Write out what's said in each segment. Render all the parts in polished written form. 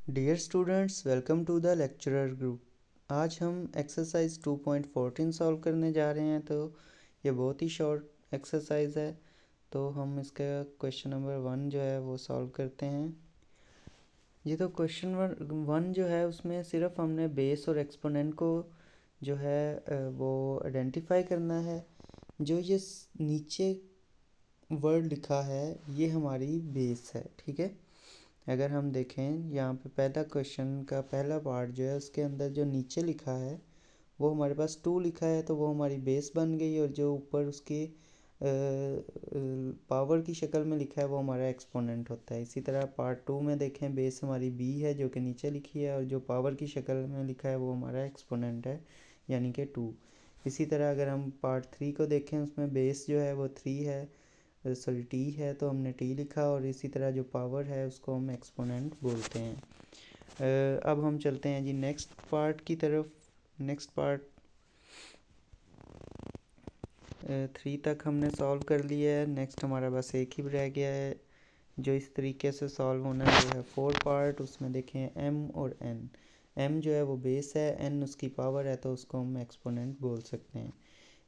Dear students, welcome to the lecturer group. आज हम exercise 2.14 solve करने जा रहे हैं। तो ये बहुत ही शॉर्ट एक्सरसाइज है, तो हम इसका क्वेश्चन नंबर 1 जो है वो सॉल्व करते हैं। ये तो क्वेश्चन 1 जो है उसमें सिर्फ हमने बेस और एक्सपोनेंट को जो है वो आइडेंटिफाई करना है। जो ये नीचे वर्ड लिखा है ये हमारी बेस है, ठीक है। अगर हम देखें यहाँ पे पहला क्वेश्चन का पहला पार्ट जो है उसके अंदर जो नीचे लिखा है वो हमारे पास 2 लिखा है, तो वो हमारी बेस बन गई। और जो ऊपर उसके पावर की शक्ल में लिखा है वो हमारा एक्सपोनेंट होता है। इसी तरह पार्ट 2 में देखें, बेस हमारी बी है जो कि नीचे लिखी है, और जो पावर की शक्ल में लिखा है वो हमारा एक्सपोनेंट है, यानी कि 2। इसी तरह अगर हम पार्ट 3 को देखें, उसमें बेस जो है वो 3 है, सॉरी टी है, तो हमने टी लिखा। और इसी तरह जो पावर है उसको हम एक्सपोनेंट बोलते हैं। अब हम चलते हैं जी नेक्स्ट पार्ट की तरफ। नेक्स्ट पार्ट 3 तक हमने सॉल्व कर लिया है। नेक्स्ट हमारा बस एक ही रह गया है जो इस तरीके से सॉल्व होना है। वो है 4 पार्ट। उसमें देखें एम और एन। एम जो है वो बेस है, एन उसकी पावर है, तो उसको हम एक्सपोनेंट बोल सकते हैं।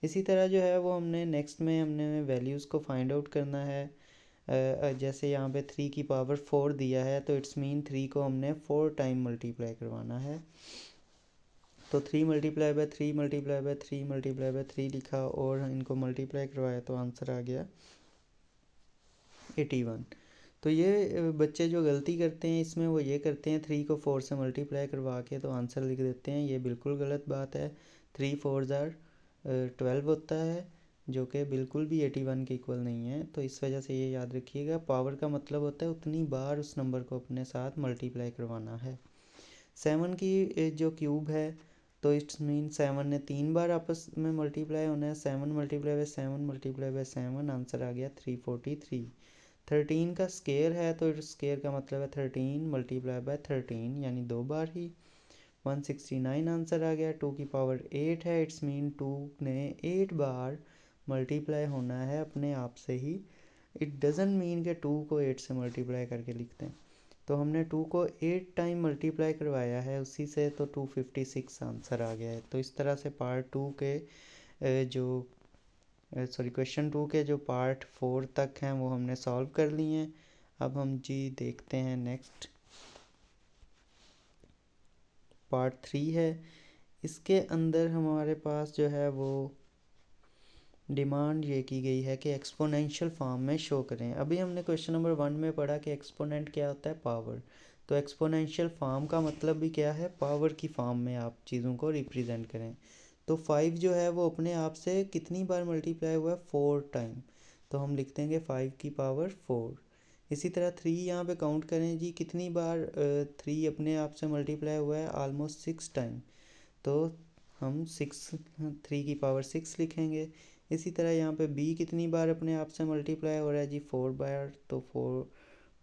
इसी तरह जो है वो हमने नेक्स्ट में हमने वैल्यूज़ को फाइंड आउट करना है। जैसे यहाँ पे 3 की पावर 4 दिया है, तो इट्स मीन 3 को हमने 4 टाइम मल्टीप्लाई करवाना है। तो 3 multiply by 3 multiply by 3 multiply by 3 लिखा और इनको मल्टीप्लाई करवाया, तो आंसर आ गया 81। तो ये बच्चे जो गलती करते हैं इसमें वो ये करते हैं 3 को 4 से मल्टीप्लाई करवा के तो आंसर लिख देते हैं। ये बिल्कुल गलत बात है। 3 4 12 होता है, जो कि बिल्कुल भी 81 के इक्वल नहीं है। तो इस वजह से ये याद रखिएगा, पावर का मतलब होता है उतनी बार उस नंबर को अपने साथ मल्टीप्लाई करवाना है। 7 की जो क्यूब है, तो इट्स मीन 7 ने 3 बार आपस में मल्टीप्लाई होना है। 7 multiply by 7 multiply by 7, answer आ गया 343। 13 का स्केयर है, तो स्केयर का मतलब है 13 मल्टीप्लाई बाय 13, यानी 2 बार ही। 169 आंसर आ गया। 2 की पावर 8 है, इट्स मीन 2 ने 8 बार मल्टीप्लाई होना है अपने आप से ही। इट डजेंट मीन कि 2 को 8 से मल्टीप्लाई करके लिखते हैं। तो हमने 2 को 8 टाइम मल्टीप्लाई करवाया है उसी से, तो 256 आंसर आ गया है। तो इस तरह से पार्ट 2 के जो क्वेश्चन 2 के जो पार्ट 4 तक हैं वो हमने सॉल्व कर लिए हैं। अब हम जी देखते हैं नेक्स्ट पार्ट 3 है। इसके अंदर हमारे पास जो है वो डिमांड ये की गई है कि एक्सपोनेंशियल फॉर्म में शो करें। अभी हमने क्वेश्चन नंबर 1 में पढ़ा कि एक्सपोनेंट क्या होता है, पावर। तो एक्सपोनेंशियल फॉर्म का मतलब भी क्या है, पावर की फॉर्म में आप चीज़ों को रिप्रेजेंट करें। तो 5 जो है वो अपने आप से कितनी बार मल्टीप्लाई हुआ है, 4 टाइम। तो हम लिख देंगे 5 की पावर 4। इसी तरह 3 यहाँ पे काउंट करें जी, कितनी बार 3 अपने आप से मल्टीप्लाई हुआ है, ऑलमोस्ट 6 टाइम। तो हम 6 3 की पावर 6 लिखेंगे। इसी तरह यहाँ पे b कितनी बार अपने आप से मल्टीप्लाई हो रहा है जी, 4 बार, तो 4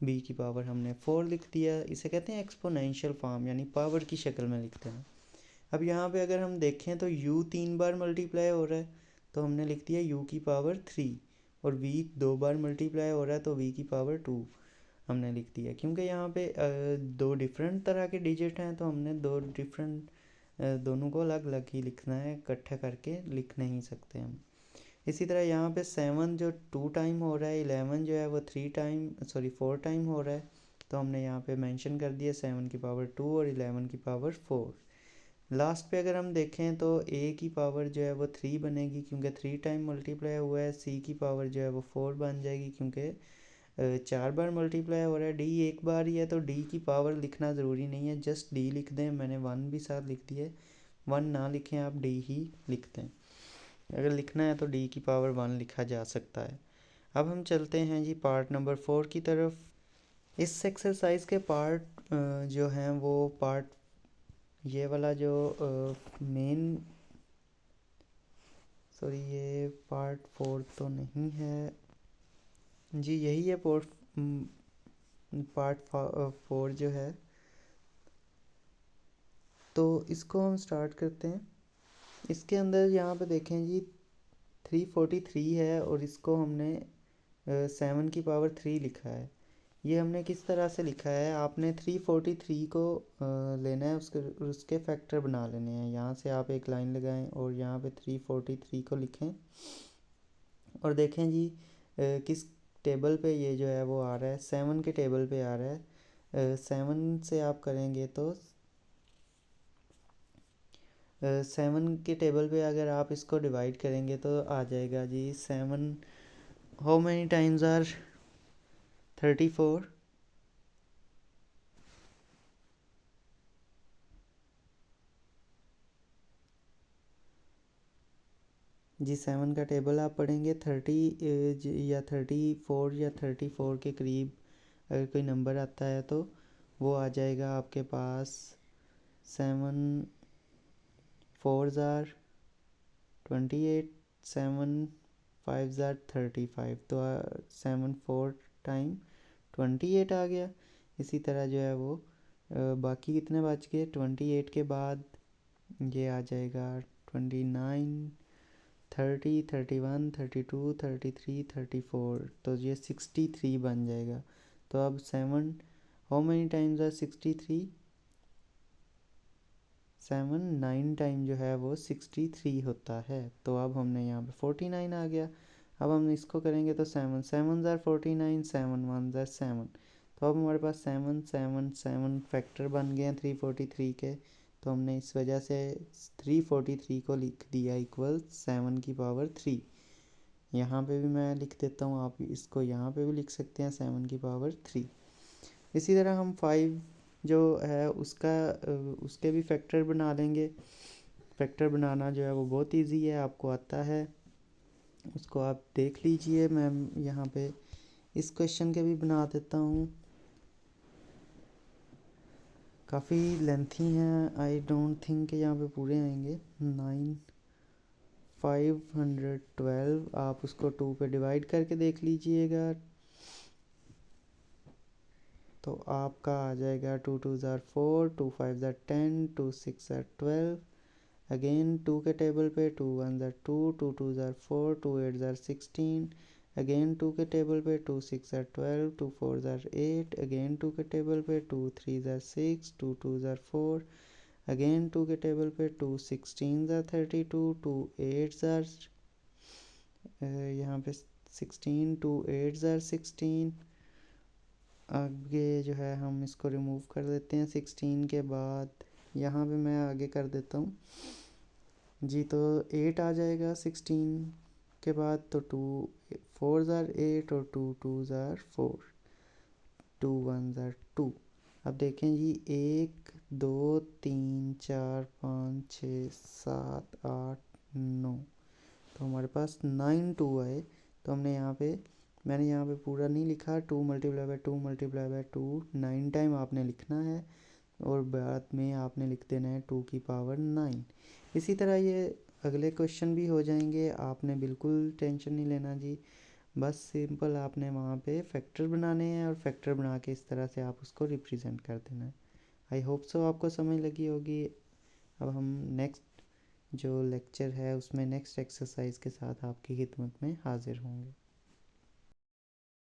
b की पावर हमने 4 लिख दिया। इसे कहते हैं एक्सपोनेंशियल फॉर्म, यानी पावर की शक्ल में लिखते हैं। अब यहाँ पे अगर हम देखें तो u 3 बार मल्टीप्लाई हो रहा है, तो हमने लिख दिया u की पावर 3। और v 2 बार मल्टीप्लाई हो रहा है, तो v की पावर 2 हमने लिख दिया। क्योंकि यहाँ पे दो डिफरेंट तरह के डिजिट हैं, तो हमने दोनों को अलग अलग ही लिखना है, इकट्ठा करके लिख नहीं सकते हम। इसी तरह यहाँ पे 7 जो 2 टाइम हो रहा है, 11 जो है वो 4 टाइम हो रहा है, तो हमने यहाँ पे मेंशन कर दिया 7 की पावर 2 और 11 की पावर 4। लास्ट पे अगर हम देखें तो a की पावर जो है वो 3 बनेगी, क्योंकि 3 टाइम मल्टीप्लाई हुआ है। c की पावर जो है वो 4 बन जाएगी, क्योंकि 4 बार मल्टीप्लाई हो रहा है। d एक बार ही है, तो d की पावर लिखना ज़रूरी नहीं है, जस्ट d लिख दें। मैंने 1 भी साथ लिख दिए, 1 ना लिखें, आप d ही लिख दें। अगर लिखना है तो d की पावर 1 लिखा जा सकता है। अब हम चलते हैं जी पार्ट नंबर 4 की तरफ। इस एक्सरसाइज के पार्ट जो हैं वो पार्ट ये वाला जो मेन ये पार्ट 4 तो नहीं है जी, यही है पार्ट 4 जो है। तो इसको हम स्टार्ट करते हैं। इसके अंदर यहाँ पे देखें जी 343 है, और इसको हमने 7 की पावर 3 लिखा है। ये हमने किस तरह से लिखा है, आपने 343 को लेना है, उसके फैक्टर बना लेने हैं। यहाँ से आप एक लाइन लगाएं और यहाँ पे 343 को लिखें और देखें जी किस टेबल पे ये जो है वो आ रहा है, 7 के टेबल पे आ रहा है। 7 से आप करेंगे तो 7 के टेबल पे अगर आप इसको डिवाइड करेंगे तो आ जाएगा जी 7, हाउ मैनी टाइम्स आर 34, जी 7 का टेबल आप पढ़ेंगे 30 या 34 या 34 के करीब अगर कोई नंबर आता है तो वो आ जाएगा आपके पास 7 4 ज़ार 28, 7 5 ज़ार 35, तो 7 4 टाइम 28 आ गया। इसी तरह जो है वो बाकी कितने बच गए, 28 के बाद ये आ जाएगा 29, 30, 31, 32, 33, 34, तो ये 63 बन जाएगा। तो अब 7 how many times are 63, 7 9 time जो है वो 63 होता है। तो अब हमने यहाँ पे 49 आ गया। अब हम इसको करेंगे तो 7 7 ज़ार 49, 7 1 ज़ार 7, तो अब हमारे पास 7 7 7 फैक्टर बन गए हैं 343 के। तो हमने इस वजह से 343 को लिख दिया इक्वल 7 की पावर 3। यहाँ पे भी मैं लिख देता हूँ, आप इसको यहाँ पे भी लिख सकते हैं 7 की पावर 3। इसी तरह हम 5 जो है उसके भी फैक्टर बना लेंगे। फैक्टर बनाना जो है वो बहुत इजी है, आपको आता है, उसको आप देख लीजिए। मैं यहाँ पे इस क्वेश्चन के भी बना देता हूँ, काफ़ी लेंथी हैं, आई डोंट थिंक यहाँ पे पूरे आएंगे। 9 512 आप उसको 2 पे डिवाइड करके देख लीजिएगा तो आपका आ जाएगा 2 2 ज़ार 4, 2 5 ज़ार 10, 2 6 ज़ार 12, अगेन 2 के टेबल पे 2 1 ज़ार 2, 2 2 ज़ार 4, 2 8 ज़ार 16, अगेन 2 के टेबल पे 2 6 ज़ार 12, 2 4 ज़ार 8, अगेन 2 के टेबल पे 2 3 ज़ार 6, 2 2 ज़ार 4, अगेन 2 के टेबल पे 2 16 ज़ार 32, 2 8 ज़ार यहाँ पे 16, 2 8 ज़ार 16। आगे जो है हम इसको रिमूव कर देते हैं 16 के बाद। यहाँ पे मैं आगे कर देता हूँ जी, तो 8 आ जाएगा 16 के बाद, तो 2 4 ज़ार 8 और 2 2 ज़ार 4, 2 1 ज़ार 2। अब देखें जी 1 2 3 4 5 6 7 8 9, तो हमारे पास 9 2 आए। तो हमने यहाँ पे मैंने यहाँ पे पूरा नहीं लिखा, 2 multiply by 2 multiply by 2 9 time आपने लिखना है और बाद में आपने लिख देना है 2 की पावर 9। इसी तरह ये अगले क्वेश्चन भी हो जाएंगे, आपने बिल्कुल टेंशन नहीं लेना जी, बस सिंपल आपने वहाँ पे फैक्टर बनाने हैं और फैक्टर बना के इस तरह से आप उसको रिप्रेजेंट कर देना है। आई होप सो आपको समझ लगी होगी। अब हम नेक्स्ट जो लेक्चर है उसमें नेक्स्ट एक्सरसाइज के साथ आपकी खिदमत में हाजिर होंगे।